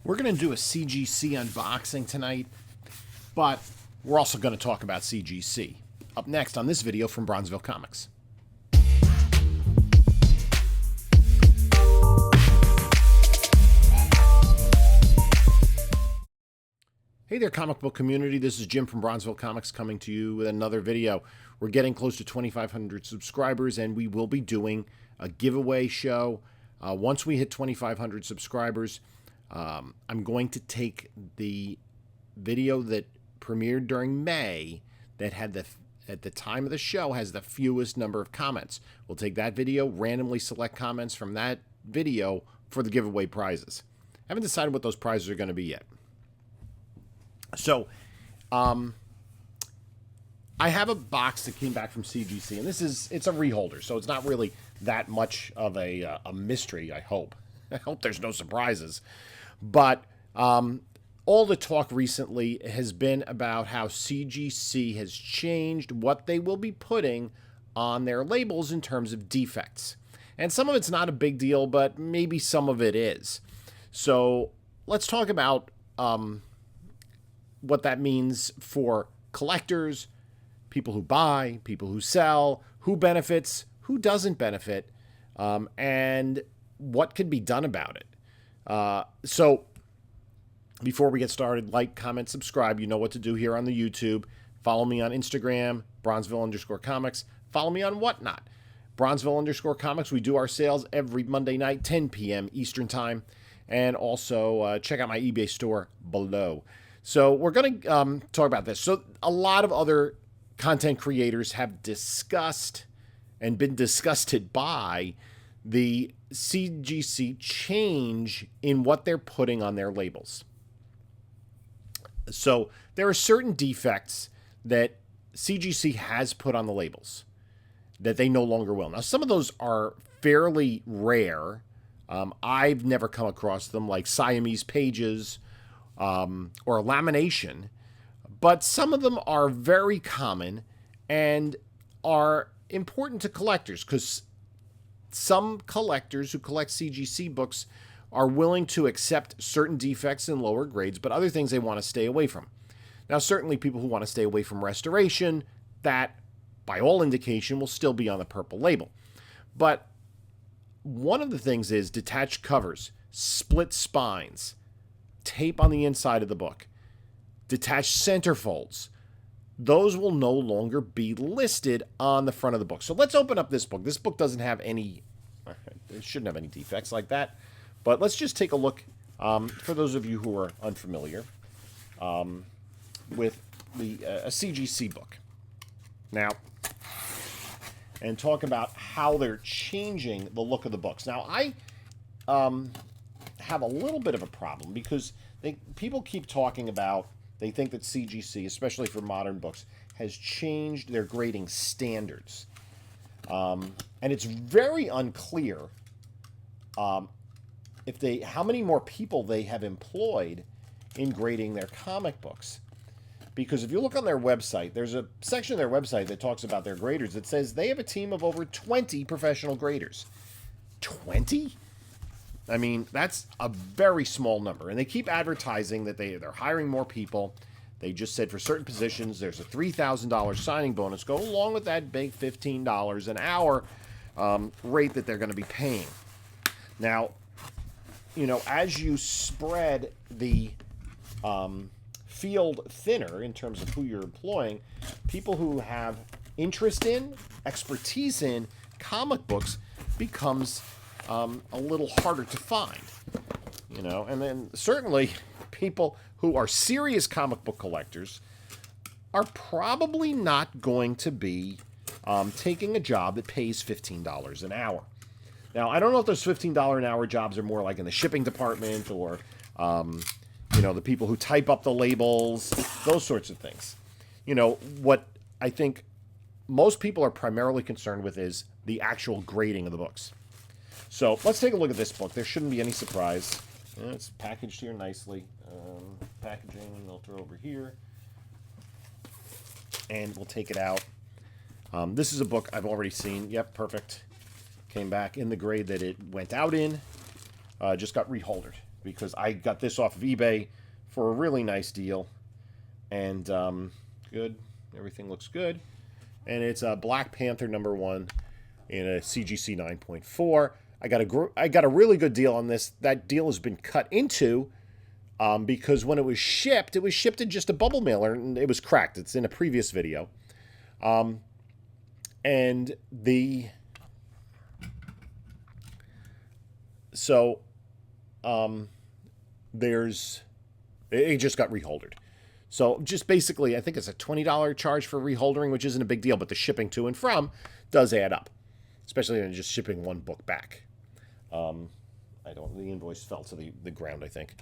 We're going to do a CGC unboxing tonight, but we're also going to talk about CGC. Up next on this video from Bronzeville Comics. Hey there, comic book community. This is Jim from Bronzeville Comics coming to you with another video. We're getting close to 2,500 subscribers, and we will be doing a giveaway show. Once we hit 2,500 subscribers, I'm going to take the video that premiered during May that had at the time of the show has the fewest number of comments. We'll take that video, randomly select comments from that video for the giveaway prizes. I haven't decided what those prizes are going to be yet. So, I have a box that came back from CGC, and it's a reholder, so it's not really that much of a mystery, I hope. I hope there's no surprises. But all the talk recently has been about how CGC has changed what they will be putting on their labels in terms of defects. And some of it's not a big deal, but maybe some of it is. So let's talk about what that means for collectors, people who buy, people who sell, who benefits, who doesn't benefit, and what can be done about it. So before we get started, like, comment, subscribe. You know what to do here on the YouTube. Follow me on Instagram, Bronzeville_comics. Follow me on Whatnot, Bronzeville_comics. We do our sales every Monday night, 10 p.m. Eastern Time. And also check out my eBay store below. So we're going to talk about this. So a lot of other content creators have discussed and been disgusted by the CGC change in what they're putting on their labels. So there are certain defects that CGC has put on the labels that they no longer will. Now, some of those are fairly rare. I've never come across them, like Siamese pages or lamination, but some of them are very common and are important to collectors because some collectors who collect CGC books are willing to accept certain defects in lower grades, but other things they want to stay away from. Now, certainly people who want to stay away from restoration, that, by all indication, will still be on the purple label. But one of the things is detached covers, split spines, tape on the inside of the book, detached centerfolds. Those will no longer be listed on the front of the book. So let's open up this book. This book doesn't have any, it shouldn't have any defects like that. But let's just take a look, for those of you who are unfamiliar, with a CGC book. Now, and talk about how they're changing the look of the books. Now, I have a little bit of a problem because people keep talking about, they think that CGC, especially for modern books, has changed their grading standards. And it's very unclear how many more people they have employed in grading their comic books. Because if you look on their website, there's a section of their website that talks about their graders that says they have a team of over 20 professional graders. 20? I mean, that's a very small number. And they keep advertising that they're hiring more people. They just said for certain positions, there's a $3,000 signing bonus go along with that big $15 an hour rate that they're going to be paying. Now, you know, as you spread the field thinner in terms of who you're employing, people who have interest in, expertise in comic books becomes a little harder to find, you know. And then certainly people who are serious comic book collectors are probably not going to be taking a job that pays $15 an hour. Now, I don't know if those $15 an hour jobs are more like in the shipping department or, you know, the people who type up the labels, those sorts of things. You know, what I think most people are primarily concerned with is the actual grading of the books. So let's take a look at this book. There shouldn't be any surprise. It's packaged here nicely. Packaging I'll throw over here. And we'll take it out. This is a book I've already seen. Yep, perfect. Came back in the grade that it went out in. Just got reholdered. because I got this off of eBay for a really nice deal. And good. Everything looks good. And it's a Black Panther #1 in a CGC 9.4. I got a really good deal on this. That deal has been cut into because when it was shipped in just a bubble mailer, and it was cracked. It's in a previous video. And it just got reholdered. So just basically, I think it's a $20 charge for reholdering, which isn't a big deal, but the shipping to and from does add up, especially in just shipping one book back. The invoice fell to the ground, I think.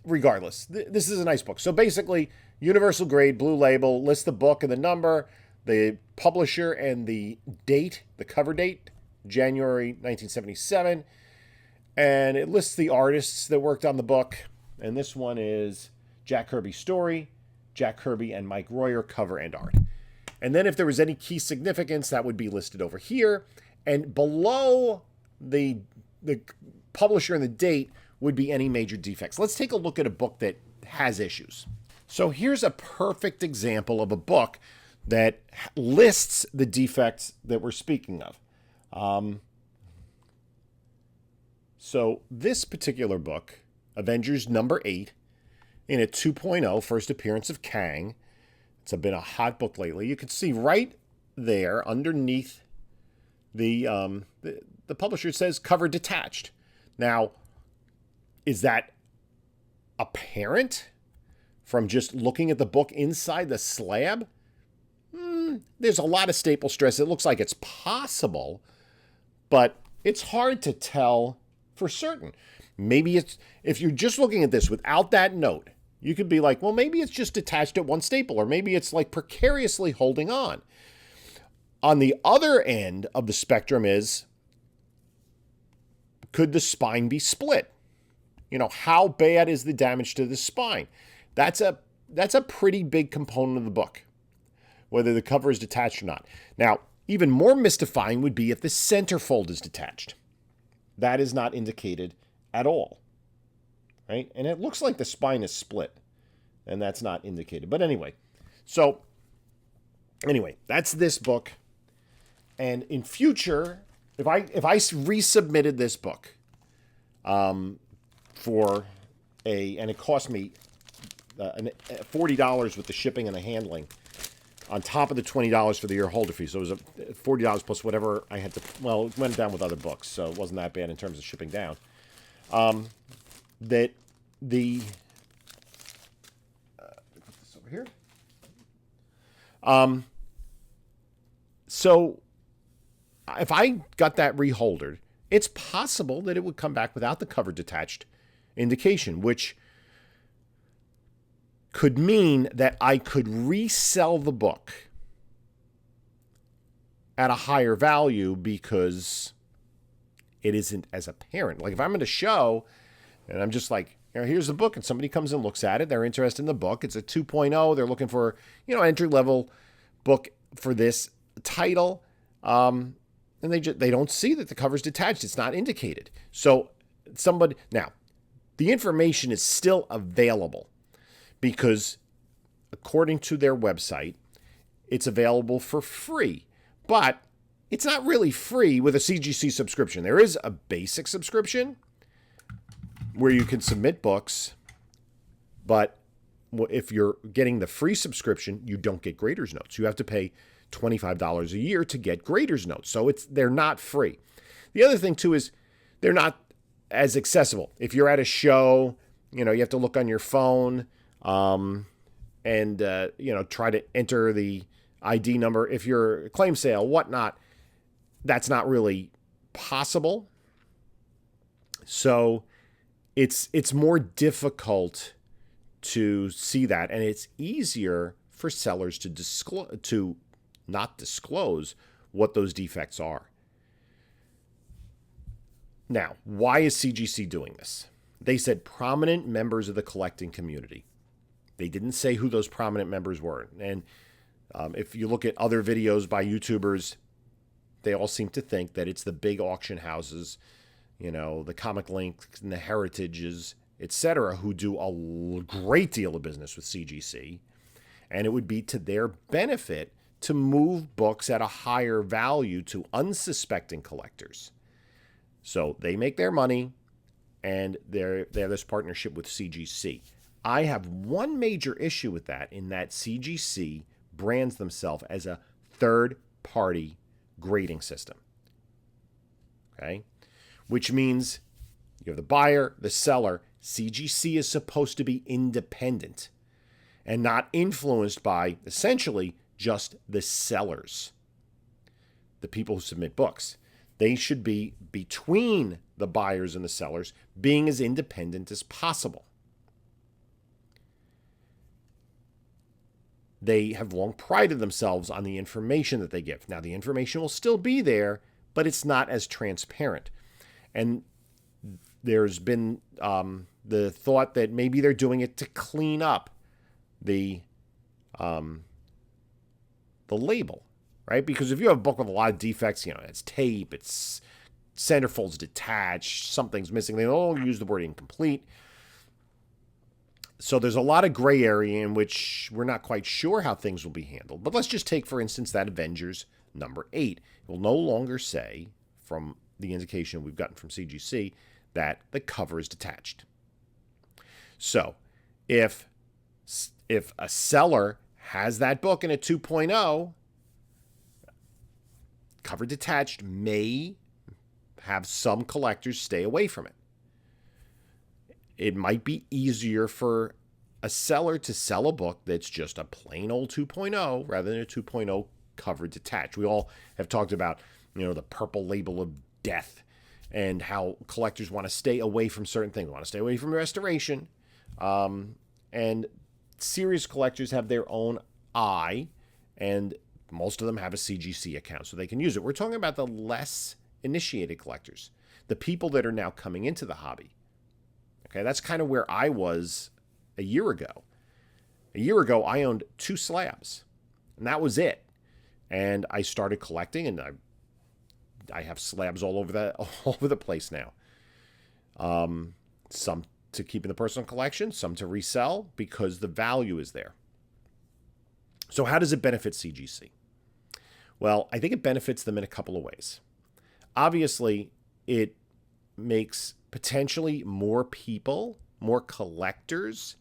Regardless, this is a nice book. So basically, universal grade, blue label, lists the book and the number, the publisher and the date, the cover date, January 1977. And it lists the artists that worked on the book. And this one is Jack Kirby's story, Jack Kirby and Mike Royer, cover and art. And then if there was any key significance, that would be listed over here. And below the publisher and the date would be any major defects. Let's take a look at a book that has issues. So here's a perfect example of a book that lists the defects that we're speaking of. So this particular book, Avengers #8, in a 2.0, first appearance of Kang. It's been a hot book lately. You can see right there underneath the publisher, it says cover detached. Now, is that apparent from just looking at the book inside the slab? There's a lot of staple stress. It looks like it's possible, but it's hard to tell for certain. Maybe it's, if you're just looking at this without that note, you could be like, well, maybe it's just detached at one staple, or maybe it's like precariously holding on. On the other end of the spectrum is, could the spine be split? You know, how bad is the damage to the spine? That's a pretty big component of the book, whether the cover is detached or not. Now, even more mystifying would be if the centerfold is detached. That is not indicated at all, right? And it looks like the spine is split, and that's not indicated. But anyway, that's this book. And in future, if I resubmitted this book and it cost me $40 with the shipping and the handling, on top of the $20 for the year holder fee. So it was $40 plus whatever I had to, well, it went down with other books, so it wasn't that bad in terms of shipping down. Put this over here. So if I got that reholdered, it's possible that it would come back without the cover detached indication, which could mean that I could resell the book at a higher value because it isn't as apparent. Like if I'm at a show and I'm just like, you know, here's the book, and somebody comes and looks at it, they're interested in the book, it's a 2.0, they're looking for, you know, entry-level book for this title, and they don't see that the cover's detached. It's not indicated. So now, the information is still available, because according to their website, it's available for free. But it's not really free with a CGC subscription. There is a basic subscription where you can submit books, but if you're getting the free subscription, you don't get grader's notes. You have to pay $25 a year to get grader's notes. So they're not free. The other thing, too, is they're not as accessible. If you're at a show, you know, you have to look on your phone, and try to enter the ID number. If you're a claim sale, whatnot, that's not really possible. So it's more difficult to see that, and it's easier for sellers to not disclose what those defects are. Now, why is CGC doing this? They said prominent members of the collecting community. They didn't say who those prominent members were. And if you look at other videos by YouTubers, they all seem to think that it's the big auction houses, the Comic Link and the Heritages, etc., who do a great deal of business with CGC. And it would be to their benefit to move books at a higher value to unsuspecting collectors. So they make their money, and they have this partnership with CGC. I have one major issue with that, in that CGC brands themselves as a third-party grading system. Okay? Which means you have the buyer, the seller. CGC is supposed to be independent and not influenced by, essentially, just the sellers, the people who submit books. They should be between the buyers and the sellers, being as independent as possible. They have long prided themselves on the information that they give. Now, the information will still be there, but it's not as transparent. And there's been the thought that maybe they're doing it to clean up the label, right? Because if you have a book with a lot of defects, it's tape, it's centerfold's detached, something's missing, they all use the word incomplete. So there's a lot of gray area in which we're not quite sure how things will be handled. But let's just take, for instance, that Avengers number 8. It will no longer say, from the indication we've gotten from CGC, that the cover is detached. So if a seller has that book in a 2.0, cover detached may have some collectors stay away from it. It might be easier for a seller to sell a book that's just a plain old 2.0 rather than a 2.0 cover detached. We all have talked about, the purple label of death and how collectors want to stay away from certain things. They want to stay away from restoration. And serious collectors have their own eye, and most of them have a CGC account, so they can use it. We're talking about the less initiated collectors, the people that are now coming into the hobby. Okay, that's kind of where I was a year ago. A year ago, I owned 2 slabs, and that was it. And I started collecting, and I have slabs all over the place now. Some to keep in the personal collection, some to resell because the value is there. So how does it benefit CGC? Well, I think it benefits them in a couple of ways. Obviously, it makes potentially more people, more collectors,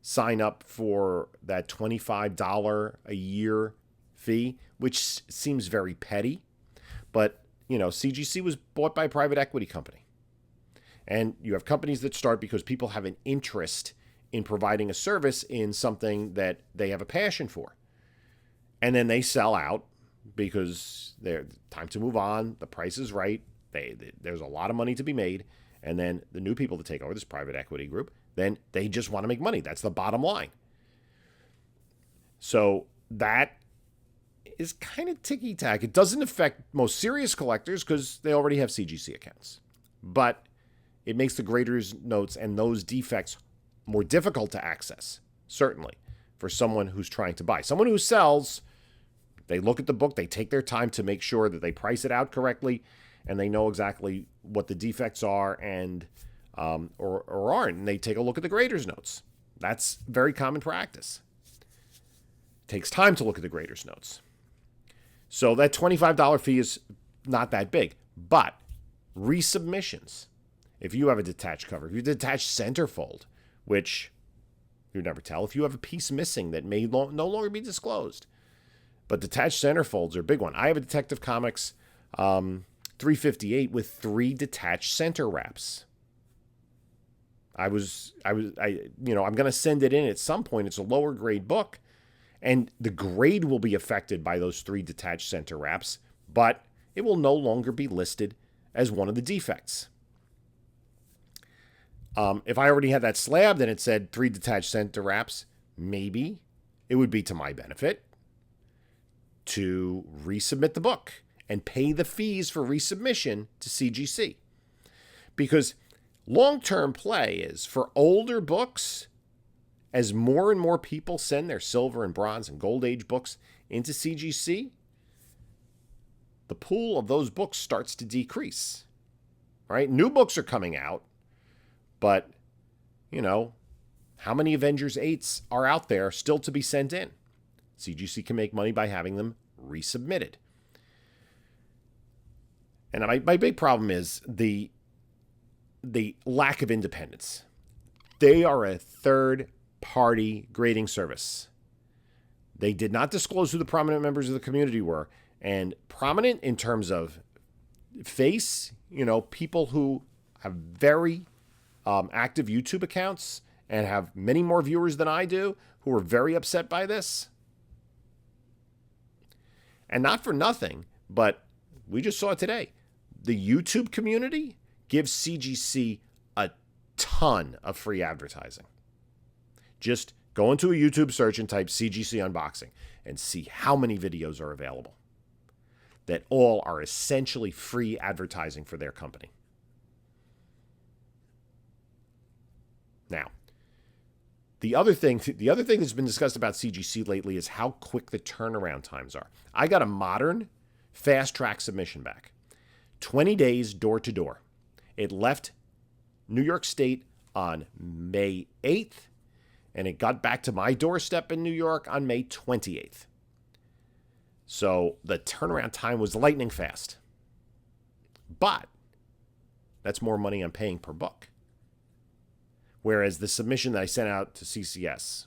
sign up for that $25 a year fee, which seems very petty. But, CGC was bought by a private equity company. And you have companies that start because people have an interest in providing a service in something that they have a passion for. And then they sell out because they're time to move on. The price is right. There's a lot of money to be made. And then the new people that take over, this private equity group, then they just want to make money. That's the bottom line. So that is kind of ticky-tack. It doesn't affect most serious collectors because they already have CGC accounts. But it makes the graders' notes and those defects more difficult to access, certainly, for someone who's trying to buy. Someone who sells, they look at the book, they take their time to make sure that they price it out correctly, and they know exactly what the defects are and or aren't, and they take a look at the grader's notes. That's very common practice. It takes time to look at the grader's notes. So that $25 fee is not that big, but resubmissions, if you have a detached cover, if you detach centerfold, which you never tell, if you have a piece missing that may no longer be disclosed, but detached centerfolds are a big one. I have a Detective Comics 358 with 3 detached center wraps. I'm going to send it in at some point. It's a lower grade book, and the grade will be affected by those 3 detached center wraps, but it will no longer be listed as one of the defects. If I already had that slab, then it said 3 detached center wraps, maybe it would be to my benefit to resubmit the book and pay the fees for resubmission to CGC. Because long-term play is for older books, as more and more people send their silver and bronze and gold age books into CGC, the pool of those books starts to decrease. right? New books are coming out, but, you know, how many Avengers 8s are out there still to be sent in? CGC can make money by having them resubmitted. And my big problem is the lack of independence. They are a third-party grading service. They did not disclose who the prominent members of the community were. And prominent in terms of face, you know, people who have very active YouTube accounts and have many more viewers than I do, who are very upset by this. And not for nothing, but we just saw it today. The YouTube community gives CGC a ton of free advertising. Just go into a YouTube search and type CGC unboxing and see how many videos are available that all are essentially free advertising for their company. Now, the other thing that's been discussed about CGC lately is how quick the turnaround times are. I got a modern fast track submission back. 20 days door to door. It left New York State on May 8th, and it got back to my doorstep in New York on May 28th. So the turnaround time was lightning fast. But that's more money I'm paying per book. Whereas the submission that I sent out to CCS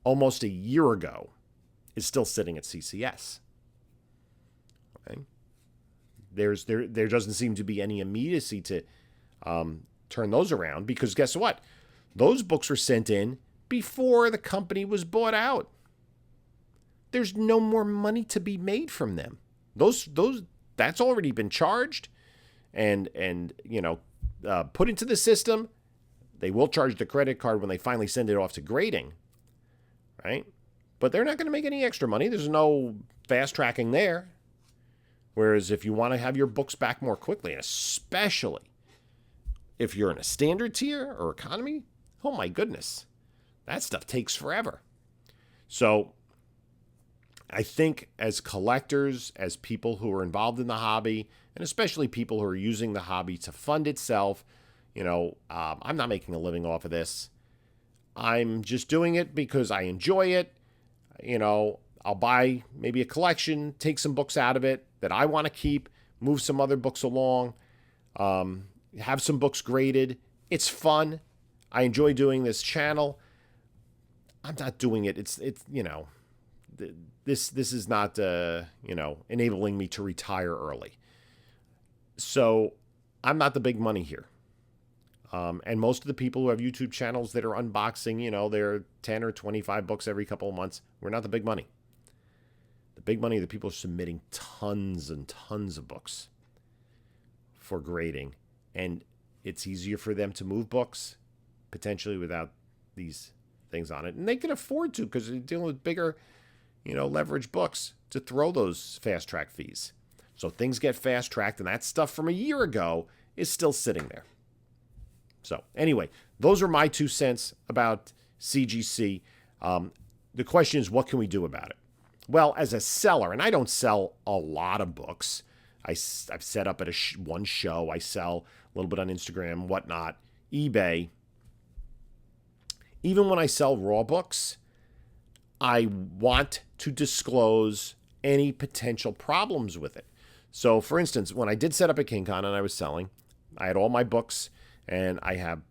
almost a year ago is still sitting at CCS. Okay? There doesn't seem to be any immediacy to turn those around, because guess what? Those books were sent in before the company was bought out. There's no more money to be made from them. That's already been charged and you know, put into the system. They will charge the credit card when they finally send it off to grading, right? But they're not going to make any extra money. There's no fast tracking there. Whereas if you want to have your books back more quickly, and especially if you're in a standard tier or economy, oh my goodness, that stuff takes forever. So I think as collectors, as people who are involved in the hobby, and especially people who are using the hobby to fund itself, you know, I'm not making a living off of this. I'm just doing it because I enjoy it. You know, I'll buy maybe a collection, take some books out of it that I want to keep, move some other books along, have some books graded. It's fun. I enjoy doing this channel. I'm not doing it. It's you know, this is not you know, enabling me to retire early. So I'm not the big money here. And most of the people who have YouTube channels that are unboxing, you know, they're 10 or 25 books every couple of months. We're not the big money. The big money, the people are submitting tons and tons of books for grading. And it's easier for them to move books, potentially without these things on it. And they can afford to, because they're dealing with bigger, you know, leverage books, to throw those fast track fees. So things get fast tracked, and that stuff from a year ago is still sitting there. So anyway, those are my 2 cents about CGC. The question is, what can we do about it? Well, as a seller, and I don't sell a lot of books. I've set up at one show. I sell a little bit on Instagram, whatnot, eBay. Even when I sell raw books, I want to disclose any potential problems with it. So, for instance, when I did set up at KingCon and I was selling, I had all my books, and I have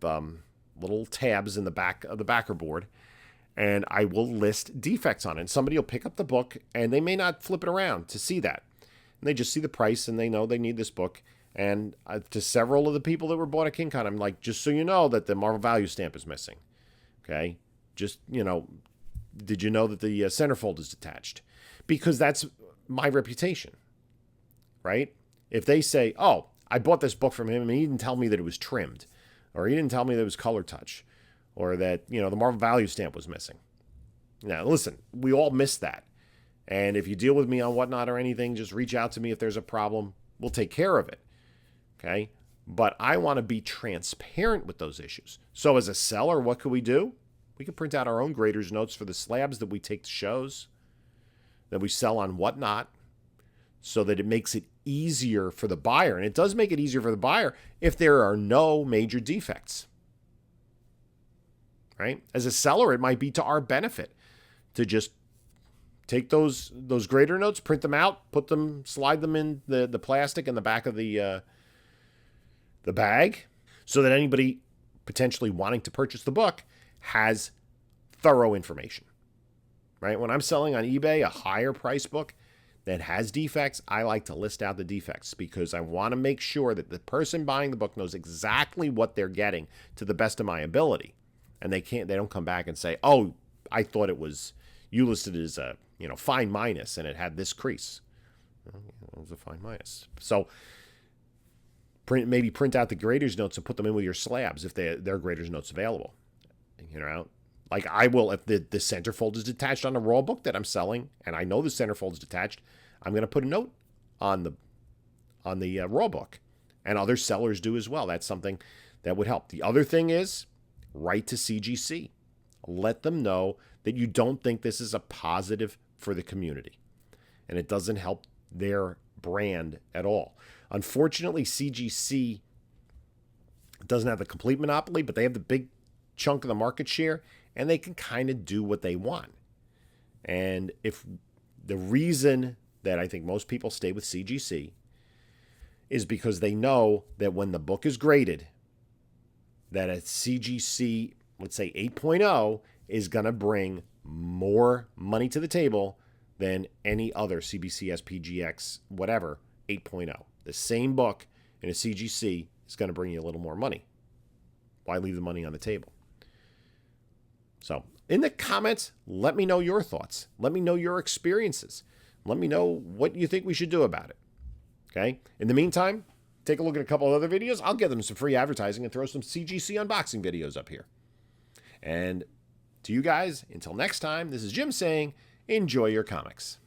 little tabs in the back of the backer board, and I will list defects on it. And somebody will pick up the book, and they may not flip it around to see that. And they just see the price, and they know they need this book. And to several of the people that were bought at KingCon, I'm like, just so you know that the Marvel value stamp is missing. Okay? Just, you know, did you know that the centerfold is detached? Because that's my reputation, right? If they say, oh, I bought this book from him and he didn't tell me that it was trimmed, or he didn't tell me that it was color touch, or that, you know, the Marvel value stamp was missing. Now, listen, we all miss that. And if you deal with me on whatnot or anything, just reach out to me if there's a problem. We'll take care of it. Okay? But I want to be transparent with those issues. So as a seller, what could we do? We could print out our own grader's notes for the slabs that we take to shows, that we sell on whatnot. so that it makes it easier for the buyer. And it does make it easier for the buyer if there are no major defects, right? As a seller, it might be to our benefit to just take those grader notes, print them out, put them, slide them in the plastic in the back of the bag, so that anybody potentially wanting to purchase the book has thorough information, right? When I'm selling on eBay a higher price book that has defects, I like to list out the defects because I want to make sure that the person buying the book knows exactly what they're getting to the best of my ability. And they don't come back and say, oh, I thought it was, you listed it as a, fine minus and it had this crease. Well, it was a fine minus. So maybe print out the grader's notes and put them in with your slabs if their grader's notes available. Like I will, if the centerfold is detached on a raw book that I'm selling, and I know the centerfold is detached, I'm going to put a note on the raw book, and other sellers do as well. That's something that would help. The other thing is write to CGC. Let them know that you don't think this is a positive for the community, and it doesn't help their brand at all. Unfortunately, CGC doesn't have the complete monopoly, but they have the big chunk of the market share, and they can kind of do what they want. And if the reason that I think most people stay with CGC is because they know that when the book is graded, that a CGC, let's say 8.0, is going to bring more money to the table than any other CBCS, PGX, whatever, 8.0. The same book in a CGC is going to bring you a little more money. Why leave the money on the table? So in the comments, let me know your thoughts. Let me know your experiences. Let me know what you think we should do about it. Okay? In the meantime, take a look at a couple of other videos. I'll give them some free advertising and throw some CGC unboxing videos up here. And to you guys, until next time, this is Jim saying, enjoy your comics.